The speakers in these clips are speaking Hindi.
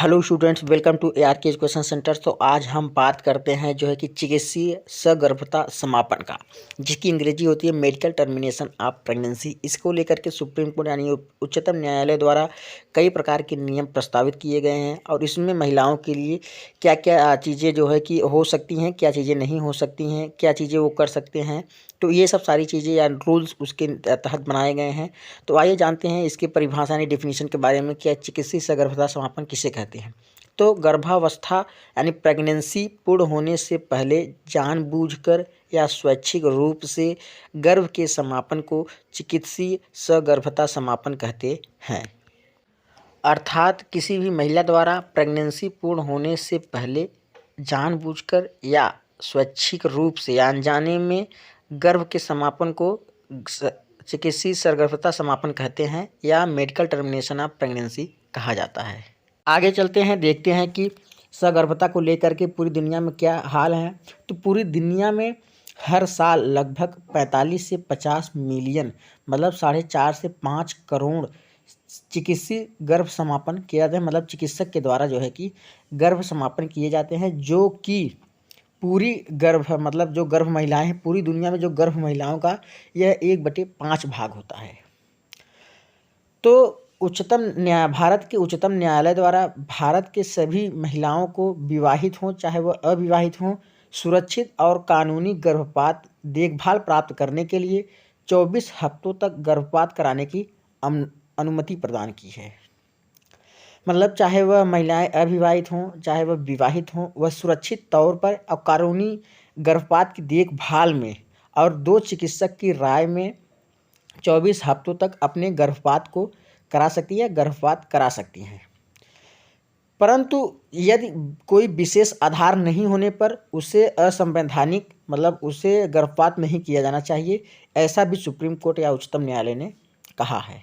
Hello students, welcome to AR के एजुकेशन सेंटर। तो आज हम बात करते हैं जो है कि चिकित्सीय सगर्भता समापन का, जिसकी अंग्रेजी होती है मेडिकल टर्मिनेशन ऑफ प्रेगनेंसी। इसको लेकर के सुप्रीम कोर्ट यानी उच्चतम न्यायालय द्वारा कई प्रकार के नियम प्रस्तावित किए गए हैं और इसमें महिलाओं के लिए क्या क्या चीज़ें जो है कि हो सकती हैं, क्या चीज़ें नहीं हो सकती हैं, क्या चीज़ें वो कर सकते हैं। तो ये सब सारी चीज़ें या रूल्स उसके तहत बनाए गए हैं। तो आइए जानते हैं इसके परिभाषा यानी डिफिनीशन के बारे में, क्या चिकित्सीय सगर्भता समापन किसे कहते हैं। तो गर्भावस्था यानी प्रेगनेंसी पूर्ण होने से पहले जानबूझकर या स्वैच्छिक रूप से गर्भ के समापन को चिकित्सीय सगर्भता समापन कहते हैं। अर्थात किसी भी महिला द्वारा प्रेगनेंसी पूर्ण होने से पहले जानबूझकर या स्वैच्छिक रूप से या अनजाने में गर्भ के समापन को चिकित्सीय सगर्भता समापन कहते हैं या मेडिकल टर्मिनेशन ऑफ प्रेगनेंसी कहा जाता है। आगे चलते हैं, देखते हैं कि सगर्भता को लेकर के पूरी दुनिया में क्या हाल है। तो पूरी दुनिया में हर साल लगभग 45 से 50 मिलियन मतलब 4.5 से 5 करोड़ चिकित्सीय गर्भ समापन किया जाता है। मतलब चिकित्सक के द्वारा जो है कि गर्भ समापन किए जाते हैं, जो कि पूरी गर्भ मतलब जो गर्भ महिलाएं हैं, पूरी दुनिया में जो गर्भ महिलाओं का यह 1/5 भाग होता है। तो भारत के उच्चतम न्यायालय द्वारा भारत के सभी महिलाओं को विवाहित हों चाहे वह अविवाहित हों, सुरक्षित और कानूनी गर्भपात देखभाल प्राप्त करने के लिए 24 हफ्तों तक गर्भपात कराने की अनुमति प्रदान की है। मतलब चाहे वह महिलाएं अविवाहित हों चाहे वह विवाहित हों, वह सुरक्षित तौर पर और कानूनी गर्भपात की देखभाल में और 2 चिकित्सक की राय में 24 हफ्तों तक अपने गर्भपात को करा सकती है, गर्भपात करा सकती हैं। परंतु यदि कोई विशेष आधार नहीं होने पर उसे असंवैधानिक मतलब उसे गर्भपात नहीं किया जाना चाहिए, ऐसा भी सुप्रीम कोर्ट या उच्चतम न्यायालय ने कहा है।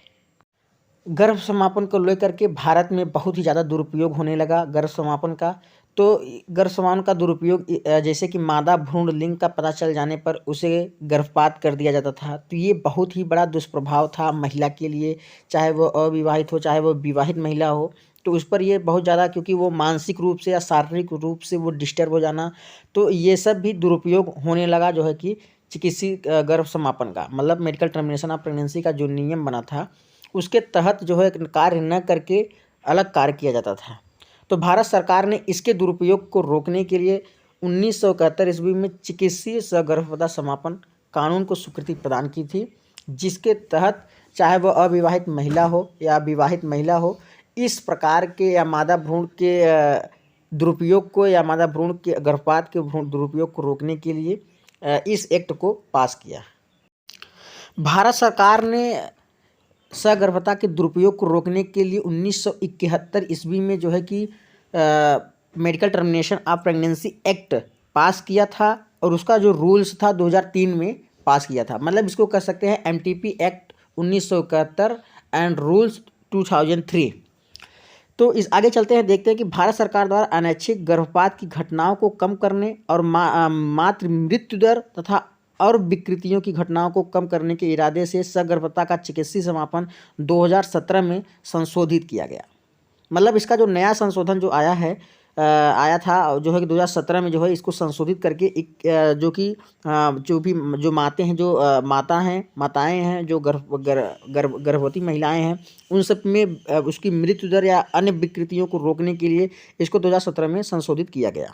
गर्भ समापन को लेकर के भारत में बहुत ही ज़्यादा दुरुपयोग होने लगा गर्भ समापन का। तो गर्भ समापन का दुरुपयोग जैसे कि मादा भ्रूण लिंग का पता चल जाने पर उसे गर्भपात कर दिया जाता था। तो ये बहुत ही बड़ा दुष्प्रभाव था महिला के लिए, चाहे वो अविवाहित हो चाहे वो विवाहित महिला हो। तो उस पर ये बहुत ज़्यादा, क्योंकि वो मानसिक रूप से या शारीरिक रूप से वो डिस्टर्ब हो जाना, तो ये सब भी दुरुपयोग होने लगा जो है कि चिकित्सीय गर्भ समापन का मतलब मेडिकल टर्मिनेशन ऑफ प्रेगनेंसी का जो नियम बना था उसके तहत जो है कार्य न करके अलग कार्य किया जाता था। तो भारत सरकार ने इसके दुरुपयोग को रोकने के लिए 1971 ईस्वी में चिकित्सीय सगर्भता समापन कानून को स्वीकृति प्रदान की थी, जिसके तहत चाहे वह अविवाहित महिला हो या विवाहित महिला हो, इस प्रकार के या मादा भ्रूण के दुरुपयोग को या मादा भ्रूण के गर्भपात के दुरुपयोग को रोकने के लिए इस एक्ट को पास किया। भारत सरकार ने सगर्भता के दुरुपयोग को रोकने के लिए 1971 ईस्वी में जो है कि medical termination of pregnancy act पास किया था और उसका जो रूल्स था 2003 में पास किया था। मतलब इसको कह सकते हैं MTP एक्ट 1971 एंड रूल्स 2003। तो इस आगे चलते हैं, देखते हैं कि भारत सरकार द्वारा अनैच्छिक गर्भपात की घटनाओं को कम करने और मातृ मृत्यु दर तथा और विकृतियों की घटनाओं को कम करने के इरादे से सगर्भता का चिकित्सीय समापन 2017 में संशोधित किया गया। मतलब इसका जो नया संशोधन जो आया था जो है कि 2017 में जो है इसको संशोधित करके एक जो माताएं हैं जो गर्भवती महिलाएं हैं उन सब में उसकी मृत्यु दर या अन्य विकृतियों को रोकने के लिए इसको 2017 में संशोधित किया गया।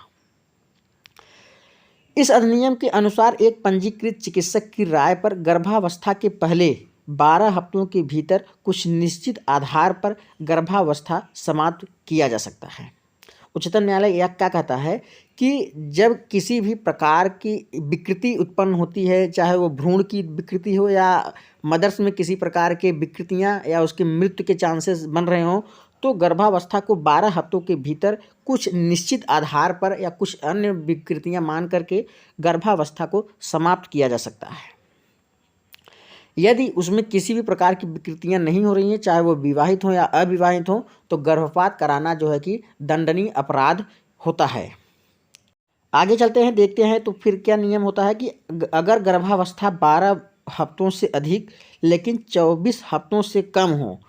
इस अधिनियम के अनुसार एक पंजीकृत चिकित्सक की राय पर गर्भावस्था के पहले 12 हफ्तों के भीतर कुछ निश्चित आधार पर गर्भावस्था समाप्त किया जा सकता है। उच्चतम न्यायालय यह क्या कहता है कि जब किसी भी प्रकार की विकृति उत्पन्न होती है, चाहे वो भ्रूण की विकृति हो या मदर्स में किसी प्रकार के विकृतियां या उसकी मृत्यु के चांसेस बन रहे हों, तो गर्भावस्था को 12 हफ्तों के भीतर कुछ निश्चित आधार पर या कुछ अन्य विकृतियां मान करके गर्भावस्था को समाप्त किया जा सकता है। यदि उसमें किसी भी प्रकार की विकृतियां नहीं हो रही हैं, चाहे वो विवाहित हो या अविवाहित हो, तो गर्भपात कराना जो है कि दंडनीय अपराध होता है। आगे चलते हैं, देखते हैं तो फिर क्या नियम होता है कि अगर गर्भावस्था 12 हफ्तों से अधिक लेकिन 24 हफ्तों से कम हो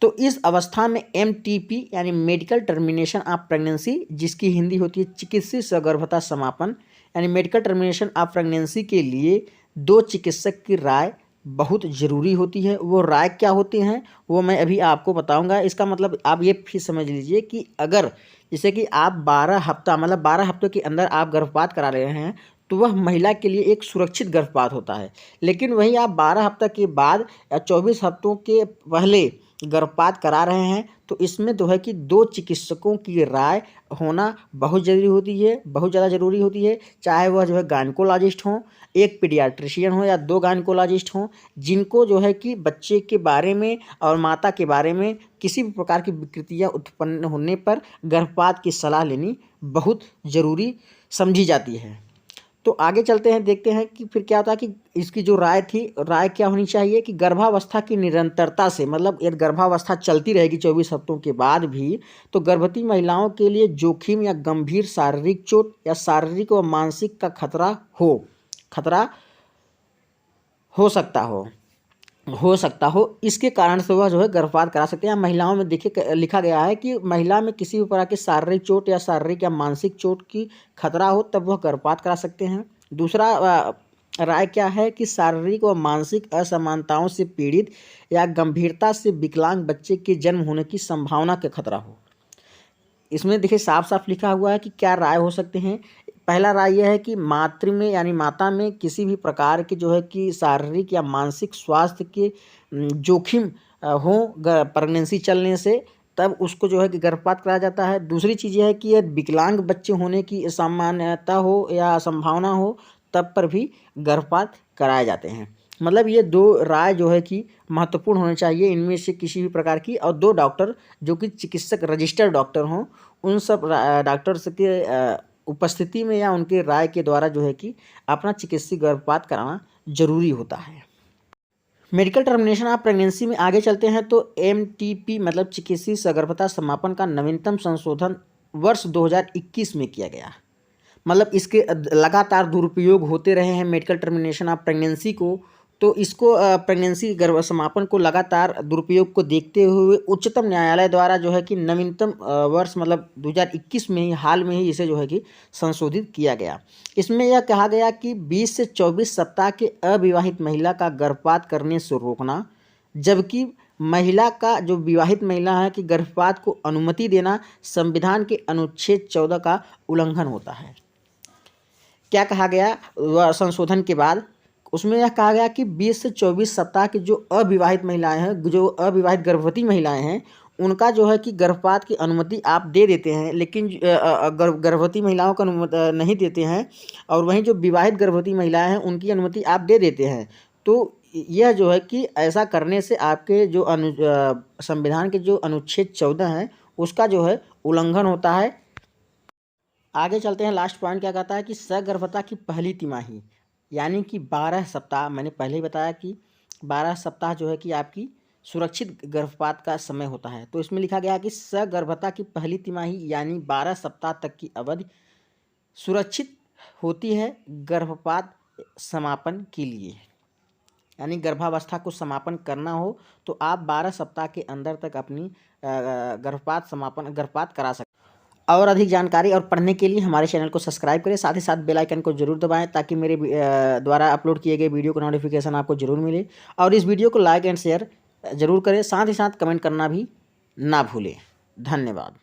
तो इस अवस्था में MTP यानी मेडिकल टर्मिनेशन ऑफ प्रेगनेंसी, जिसकी हिंदी होती है चिकित्सीय सगर्भता समापन, यानी मेडिकल टर्मिनेशन ऑफ प्रेगनेंसी के लिए 2 चिकित्सक की राय बहुत ज़रूरी होती है। वो राय क्या होती हैं वो मैं अभी आपको बताऊंगा। इसका मतलब आप ये फिर समझ लीजिए कि अगर जैसे कि आप 12 हफ्ता मतलब 12 हफ्तों के अंदर आप गर्भपात करा रहे हैं तो वह महिला के लिए एक सुरक्षित गर्भपात होता है। लेकिन वहीं आप 12 हफ्ता के बाद या 24 हफ्तों के पहले गर्भपात करा रहे हैं तो इसमें जो है कि 2 चिकित्सकों की राय होना बहुत ज़रूरी होती है, बहुत ज़्यादा ज़रूरी होती है। चाहे वह जो है गायनेकोलॉजिस्ट हों, एक पीडियाट्रिशियन हो या 2 गायनेकोलॉजिस्ट हों, जिनको जो है कि बच्चे के बारे में और माता के बारे में किसी भी प्रकार की विकृतियाँ उत्पन्न होने पर गर्भपात की सलाह लेनी बहुत ज़रूरी समझी जाती है। तो आगे चलते हैं, देखते हैं कि फिर क्या होता है कि इसकी जो राय थी, राय क्या होनी चाहिए कि गर्भावस्था की निरंतरता से, मतलब यदि गर्भावस्था चलती रहेगी 24 हफ्तों के बाद भी तो गर्भवती महिलाओं के लिए जोखिम या गंभीर शारीरिक चोट या शारीरिक व मानसिक का खतरा हो सकता हो इसके कारण से वह जो है गर्भपात करा सकते हैं। महिलाओं में देखिए लिखा गया है कि महिला में किसी भी प्रकार की शारीरिक चोट या शारीरिक या मानसिक चोट की खतरा हो तब वह गर्भपात करा सकते हैं। दूसरा राय क्या है कि शारीरिक व मानसिक असमानताओं से पीड़ित या गंभीरता से विकलांग बच्चे के जन्म होने की संभावना का खतरा हो। इसमें देखिए साफ साफ लिखा हुआ है कि क्या राय हो सकते हैं। पहला राय यह है कि मातृ में यानी माता में किसी भी प्रकार के जो है कि शारीरिक या मानसिक स्वास्थ्य के जोखिम हो प्रेगनेंसी चलने से, तब उसको जो है कि गर्भपात कराया जाता है। दूसरी चीज़ यह है कि यह विकलांग बच्चे होने की सामान्यता हो या संभावना हो तब पर भी गर्भपात कराए जाते हैं। मतलब ये 2 राय जो है कि महत्वपूर्ण होनी चाहिए इनमें से किसी भी प्रकार की, और 2 डॉक्टर जो कि चिकित्सक रजिस्टर्ड डॉक्टर हों उन सब डॉक्टर्स के उपस्थिति में या उनके राय के द्वारा जो है कि अपना चिकित्सीय गर्भपात कराना जरूरी होता है। मेडिकल टर्मिनेशन ऑफ प्रेगनेंसी में आगे चलते हैं तो MTP मतलब चिकित्सीय सगर्भता समापन का नवीनतम संशोधन वर्ष 2021 में किया गया। मतलब इसके लगातार दुरुपयोग होते रहे हैं मेडिकल टर्मिनेशन ऑफ प्रेगनेंसी को, तो इसको प्रेगनेंसी गर्भ समापन को लगातार दुरुपयोग को देखते हुए उच्चतम न्यायालय द्वारा जो है कि नवीनतम वर्ष मतलब 2021 में ही हाल में ही इसे जो है कि संशोधित किया गया। इसमें यह कहा गया कि 20 से 24 सप्ताह के अविवाहित महिला का गर्भपात करने से रोकना, जबकि महिला का जो विवाहित महिला है कि गर्भपात को अनुमति देना संविधान के अनुच्छेद 14 का उल्लंघन होता है। क्या कहा गया संशोधन के बाद, उसमें यह कहा गया कि 20 से 24 सप्ताह की जो अविवाहित महिलाएं हैं, जो अविवाहित गर्भवती महिलाएं हैं, उनका जो है कि गर्भपात की अनुमति आप दे देते हैं, लेकिन गर्भवती महिलाओं को अनुमति नहीं देते हैं, और वहीं जो विवाहित गर्भवती महिलाएं हैं उनकी अनुमति आप दे देते हैं। तो यह जो है कि ऐसा करने से आपके जो संविधान के जो अनुच्छेद 14 हैं उसका जो है उल्लंघन होता है। आगे चलते हैं, लास्ट पॉइंट क्या कहता है कि सगर्भता की पहली तिमाही यानी कि 12 सप्ताह, मैंने पहले ही बताया कि 12 सप्ताह जो है कि आपकी सुरक्षित गर्भपात का समय होता है। तो इसमें लिखा गया कि सगर्भता की पहली तिमाही यानी 12 सप्ताह तक की अवधि सुरक्षित होती है गर्भपात समापन के लिए। यानी गर्भावस्था को समापन करना हो तो आप 12 सप्ताह के अंदर तक अपनी गर्भपात करा सकते हैं। और अधिक जानकारी और पढ़ने के लिए हमारे चैनल को सब्सक्राइब करें, साथ ही साथ बेल आइकन को जरूर दबाएं ताकि मेरे द्वारा अपलोड किए गए वीडियो का नोटिफिकेशन आपको जरूर मिले। और इस वीडियो को लाइक एंड शेयर जरूर करें, साथ ही साथ कमेंट करना भी ना भूलें। धन्यवाद।